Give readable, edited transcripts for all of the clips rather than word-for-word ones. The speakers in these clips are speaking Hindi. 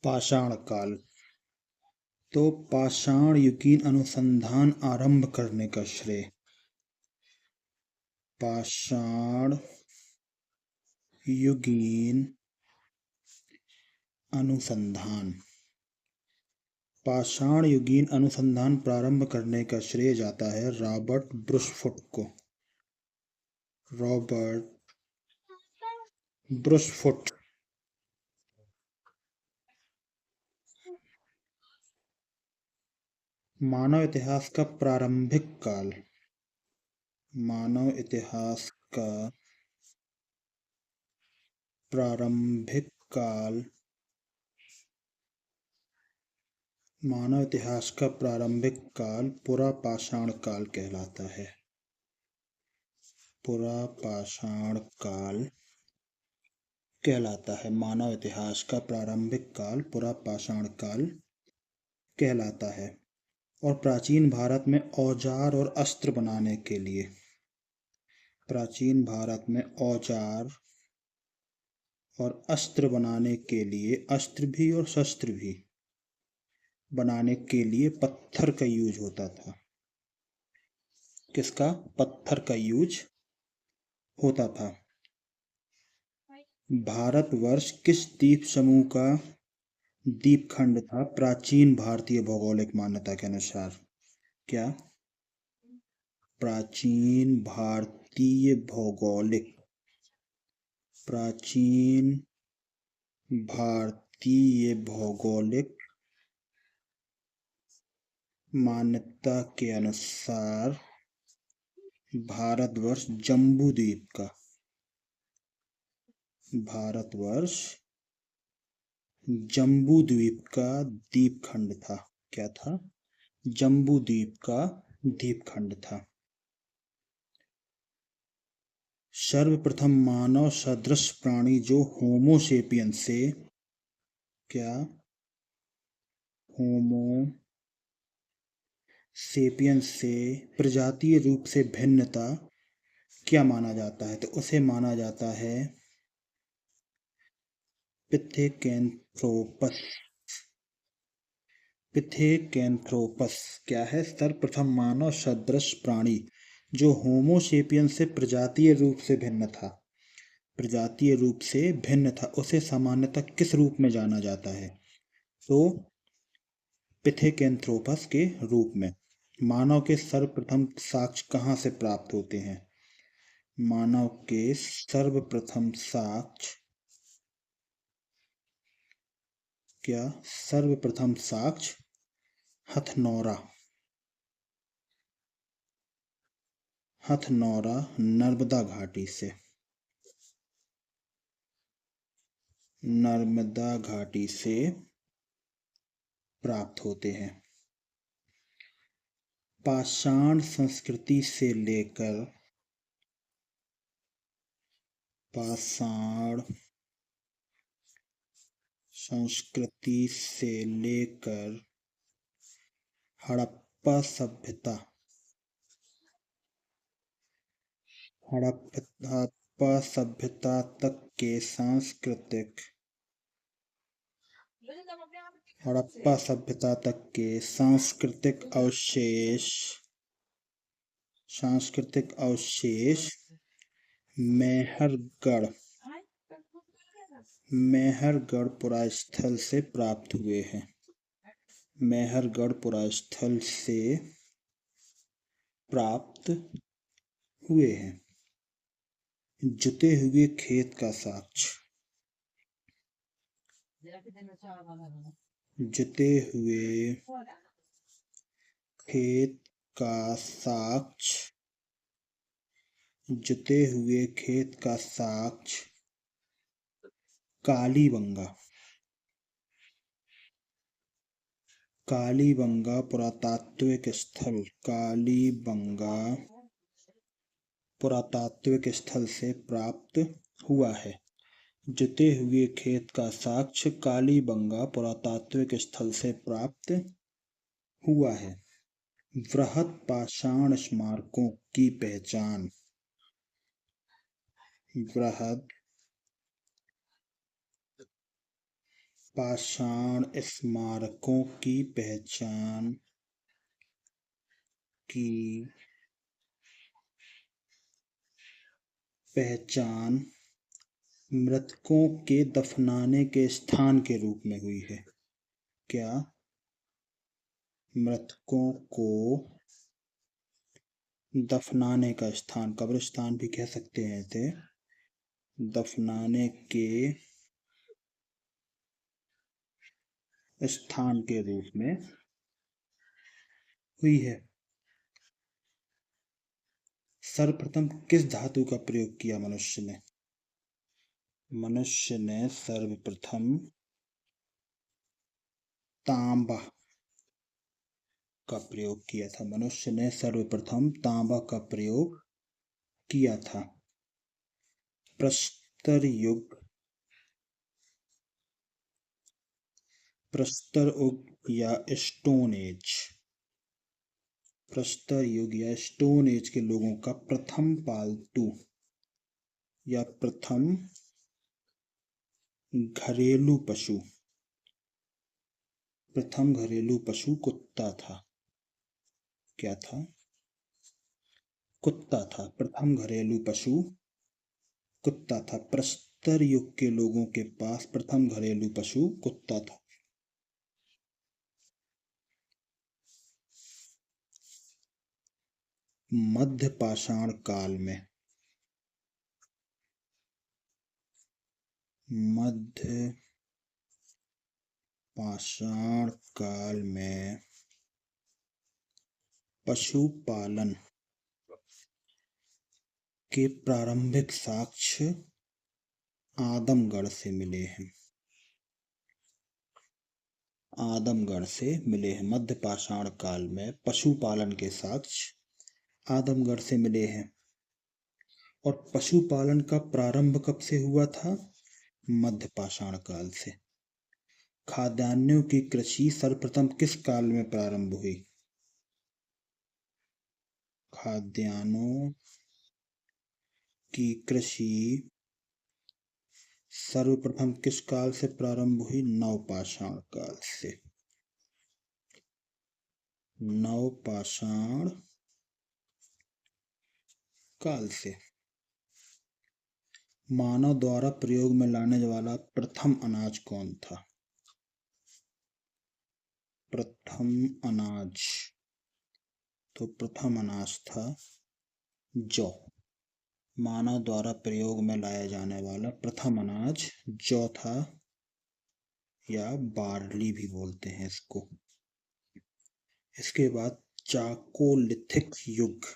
पाषाण काल। तो पाषाण युगीन अनुसंधान आरंभ करने का श्रेय पाषाण युगीन अनुसंधान पाषाण युगीन अनुसंधान प्रारंभ करने का श्रेय जाता है रॉबर्ट ब्रुसफुट को। रॉबर्ट ब्रुसफुट। मानव इतिहास का प्रारंभिक काल। मानव इतिहास का प्रारंभिक काल। मानव इतिहास का प्रारंभिक काल पुरापाषाण काल कहलाता है। पुरापाषाण काल कहलाता है। मानव इतिहास का प्रारंभिक काल पुरापाषाण काल कहलाता है। और प्राचीन भारत में औजार और अस्त्र बनाने के लिए प्राचीन भारत में औजार और अस्त्र बनाने के लिए अस्त्र भी और शस्त्र भी बनाने के लिए पत्थर का यूज होता था। किसका? पत्थर का यूज होता था। भारतवर्ष किस द्वीप समूह का द्वीपखंड था प्राचीन भारतीय भौगोलिक मान्यता के अनुसार? क्या? प्राचीन भारतीय भौगोलिक प्राचीन भारतीय भौगोलिक मान्यता के अनुसार भारतवर्ष जम्बू द्वीप का भारतवर्ष जम्बू द्वीप का द्वीपखंड था। क्या था? जम्बू द्वीप का द्वीपखंड था। सर्वप्रथम मानव सदृश प्राणी जो होमो सेपियंस से क्या? होमो सेपियंस से प्रजातीय रूप से भिन्नता क्या माना जाता है? तो उसे माना जाता है पिथेकैंथ्रोपस। पिथेकैंथ्रोपस क्या है? सर्वप्रथम मानव सदृश प्राणी जो होमो सेपियंस से प्रजातीय रूप से भिन्न था। प्रजातीय रूप से भिन्न था, उसे सामान्यतः किस रूप में जाना जाता है? तो पिथेकैंथ्रोपस के रूप में। मानव के सर्वप्रथम साक्ष्य कहाँ से प्राप्त होते हैं? मानव के सर्वप्रथम साक्ष्य क्या? सर्वप्रथम साक्ष्य हथनौरा नर्मदा घाटी से। नर्मदा घाटी से प्राप्त होते हैं। पाषाण संस्कृति से लेकर पाषाण संस्कृति से लेकर हड़प्पा सभ्यता हड़प्पा सभ्यता तक के सांस्कृतिक हड़प्पा सभ्यता तक के सांस्कृतिक अवशेष मेहरगढ़ पुरास्थल से प्राप्त हुए हैं। मेहरगढ़ पुरास्थल से प्राप्त हुए हैं। जुते हुए खेत का साक्ष्य जुते हुए खेत का साक्ष्य जुते हुए खेत का साक्ष्य कालीबंगा पुरातात्विक स्थल कालीबंगा पुरातात्विक स्थल से प्राप्त हुआ है। जुते हुए खेत का साक्ष्य कालीबंगा पुरातात्विक स्थल से प्राप्त हुआ है। वृहत पाषाण स्मारकों की पहचान वृहत पाषाण स्मारकों की पहचान मृतकों के दफनाने के स्थान के रूप में हुई है। क्या? मृतकों को दफनाने का स्थान, कब्रिस्तान भी कह सकते हैं इसे, दफनाने के स्थान के रूप में हुई है। सर्वप्रथम किस धातु का प्रयोग किया मनुष्य ने? मनुष्य ने सर्वप्रथम तांबा का प्रयोग किया था। मनुष्य ने सर्वप्रथम तांबा का प्रयोग किया था। प्रस्तर युग या स्टोन एज, प्रस्तर युग या स्टोन एज के लोगों का प्रथम पालतू या प्रथम घरेलू पशु कुत्ता था। क्या था? कुत्ता था। प्रथम घरेलू पशु कुत्ता था। प्रस्तर युग के लोगों के पास प्रथम घरेलू पशु कुत्ता था। मध्य पाषाण काल में पशुपालन के प्रारंभिक साक्ष्य आदमगढ़ से मिले हैं। मध्य पाषाण काल में पशुपालन के साक्ष्य आदमगढ़ से मिले हैं। और पशुपालन का प्रारंभ कब से हुआ था? मध्य पाषाण काल से। खाद्यान्नों की कृषि सर्वप्रथम किस काल में प्रारंभ हुई? खाद्यान्नों की कृषि सर्वप्रथम किस काल से प्रारंभ हुई? नवपाषाण काल से। नवपाषाण काल से। मानव द्वारा प्रयोग में लाने वाला प्रथम अनाज कौन था? प्रथम अनाज था जौ। मानव द्वारा प्रयोग में लाया जाने वाला प्रथम अनाज जौ था, या बार्ली भी बोलते हैं इसको। इसके बाद चाकोलिथिक युग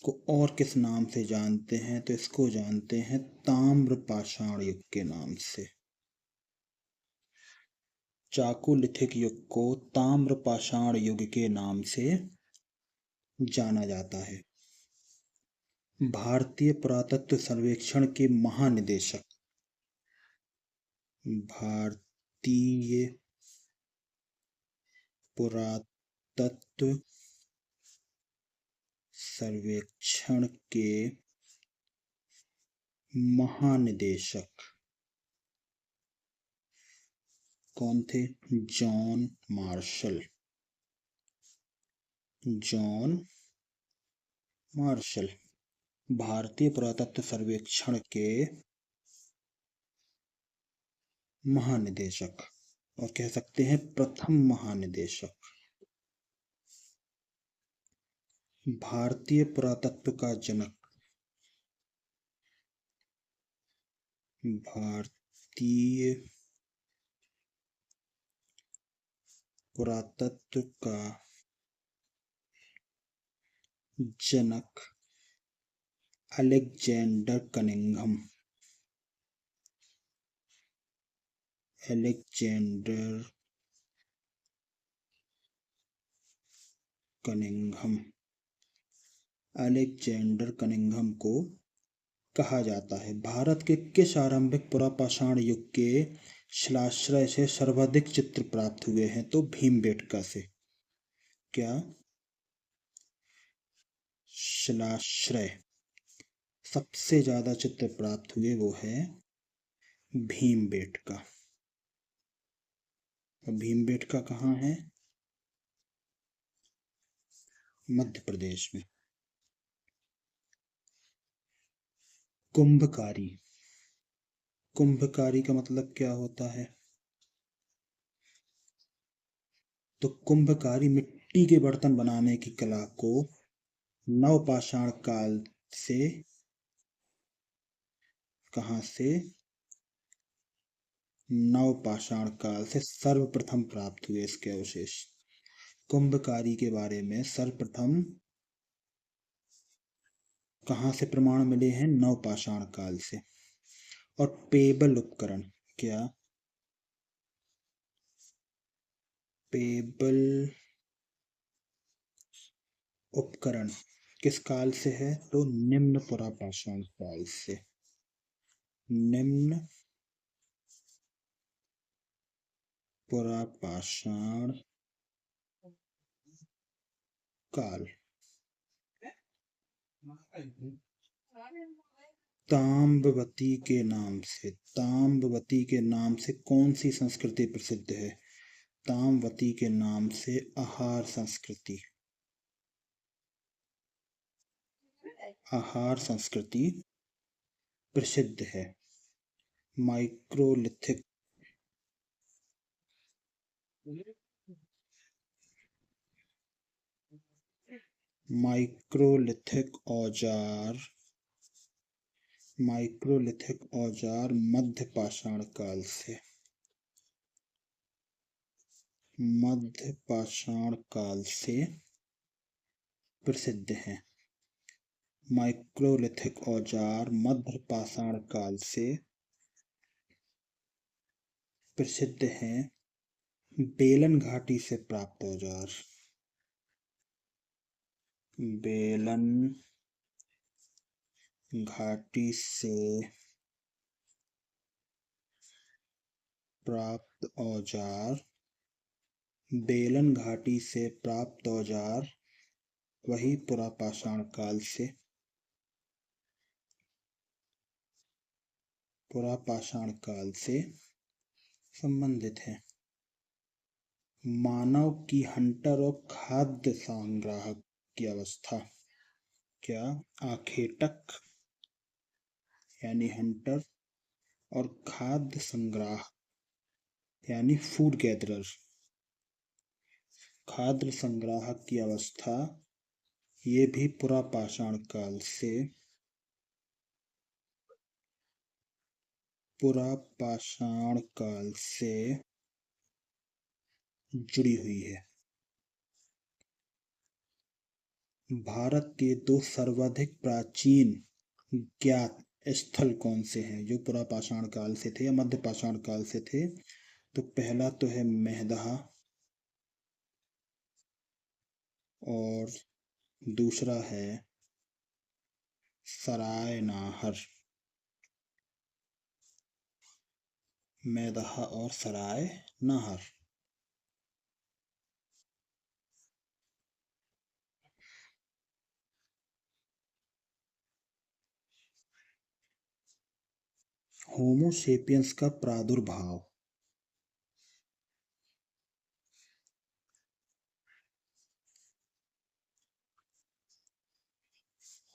को और किस नाम से जानते हैं? तो इसको जानते हैं ताम्र पाषाण युग के नाम से। चाकोलिथिक युग को ताम्र पाषाण युग के नाम से जाना जाता है। भारतीय पुरातत्व सर्वेक्षण के महानिदेशक। भारतीय पुरातत्व सर्वेक्षण के महानिदेशक कौन थे? John Marshall. भारतीय पुरातत्व सर्वेक्षण के महानिदेशक, और कह सकते हैं प्रथम महानिदेशक। भारतीय पुरातत्व का जनक। भारतीय पुरातत्व का जनक अलेक्जेंडर कनिंघम। अलेक्जेंडर कनिंघम को कहा जाता है। भारत के किस आरंभिक पुरापाषाण युग के शिलाश्रय से सर्वाधिक चित्र प्राप्त हुए हैं? तो भीमबेटका से। क्या? शिलाश्रय सबसे ज्यादा चित्र प्राप्त हुए वो है भीमबेटका। और भीमबेटका कहाँ है? मध्य प्रदेश में। कुंभकारी, कुंभकारी का मतलब क्या होता है? तो कुंभकारी मिट्टी के बर्तन बनाने की कला को नवपाषाण काल से, कहाँ से? नवपाषाण काल से सर्वप्रथम प्राप्त हुए इसके अवशेष। कुंभकारी के बारे में सर्वप्रथम कहाँ से प्रमाण मिले हैं? नवपाषाण काल से। और पेबल उपकरण, क्या? पेबल उपकरण किस काल से है? तो निम्न पुरापाषाण काल से। निम्न पुरापाषाण काल। ताम्रवती के नाम से, ताम्रवती के नाम से कौन सी संस्कृति प्रसिद्ध है? ताम्रवती के नाम से आहार संस्कृति, आहार संस्कृति प्रसिद्ध है। माइक्रोलिथिक, माइक्रोलिथिक औजार, माइक्रोलिथिक औजार मध्य पाषाण काल से, मध्य पाषाण काल से प्रसिद्ध हैं। माइक्रोलिथिक औजार मध्य पाषाण काल से प्रसिद्ध हैं। बेलन घाटी से प्राप्त औजार, बेलन घाटी से प्राप्त औजार, बेलन घाटी से प्राप्त औजार वही पुरापाषाण काल से, पुरापाषाण काल से संबंधित है। मानव की हंटर और खाद्य संग्राहक की अवस्था, क्या? आखेटक यानी हंटर और खाद्य संग्राहक यानी फूड गैदरर। खाद्य संग्राहक की अवस्था ये भी पुरापाषाण काल से, पुरापाषाण काल से जुड़ी हुई है। भारत के दो सर्वाधिक प्राचीन ज्ञात स्थल कौन से हैं जो पुरापाषाण काल से थे या मध्य पाषाण काल से थे? तो पहला तो है मेहदहा और दूसरा है सरायनाहर। मेदहा और सरायनाहर। होमो सेपियंस का प्रादुर्भाव,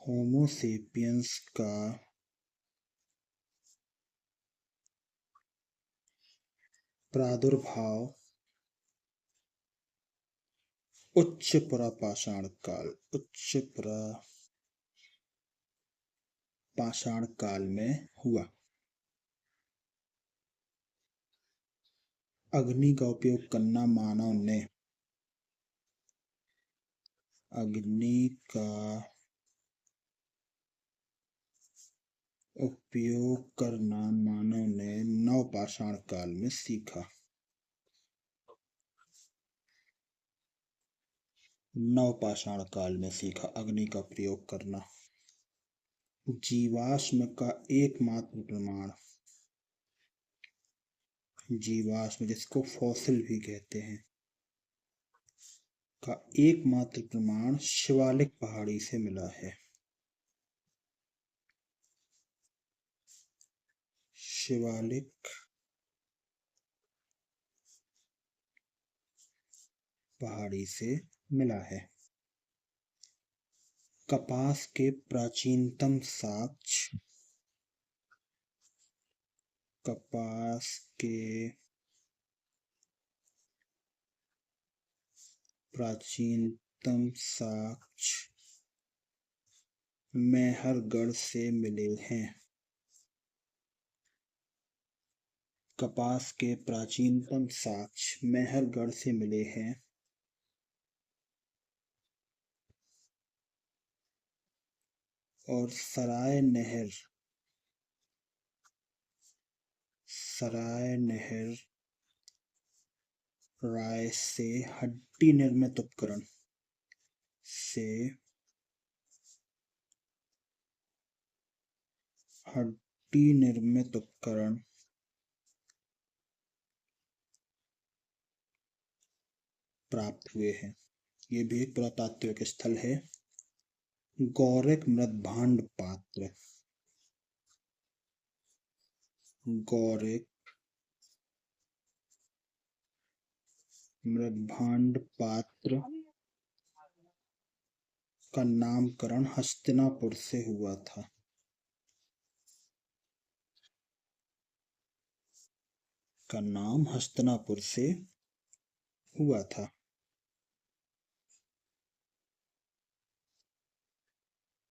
होमो सेपियंस का प्रादुर्भाव उच्च पुरापाषाण काल, उच्च पुरापाषाण काल में हुआ। अग्नि का उपयोग करना मानव ने, अग्नि का उपयोग करना मानव ने नवपाषाण काल में सीखा। नवपाषाण काल में सीखा अग्नि का प्रयोग करना। जीवाश्म का एकमात्र प्रमाण, जीवाश्म जिसको फॉसिल भी कहते हैं, का एकमात्र प्रमाण शिवालिक पहाड़ी से मिला है। शिवालिक पहाड़ी से मिला है। कपास के प्राचीनतम साक्ष्य, कपास के प्राचीनतम साक्ष्य मैहरगढ़ से मिले हैं। कपास के प्राचीनतम साक्ष्य मैहरगढ़ से मिले हैं। और सराय नहर राय से हड्डी निर्मित उपकरण प्राप्त हुए हैं। ये भी एक पुरातात्विक स्थल है। गौरिक मृद्भांड पात्र, गौरिक मृद्भांड पात्र का नामकरण हस्तिनापुर से हुआ था। का नाम हस्तिनापुर से हुआ था।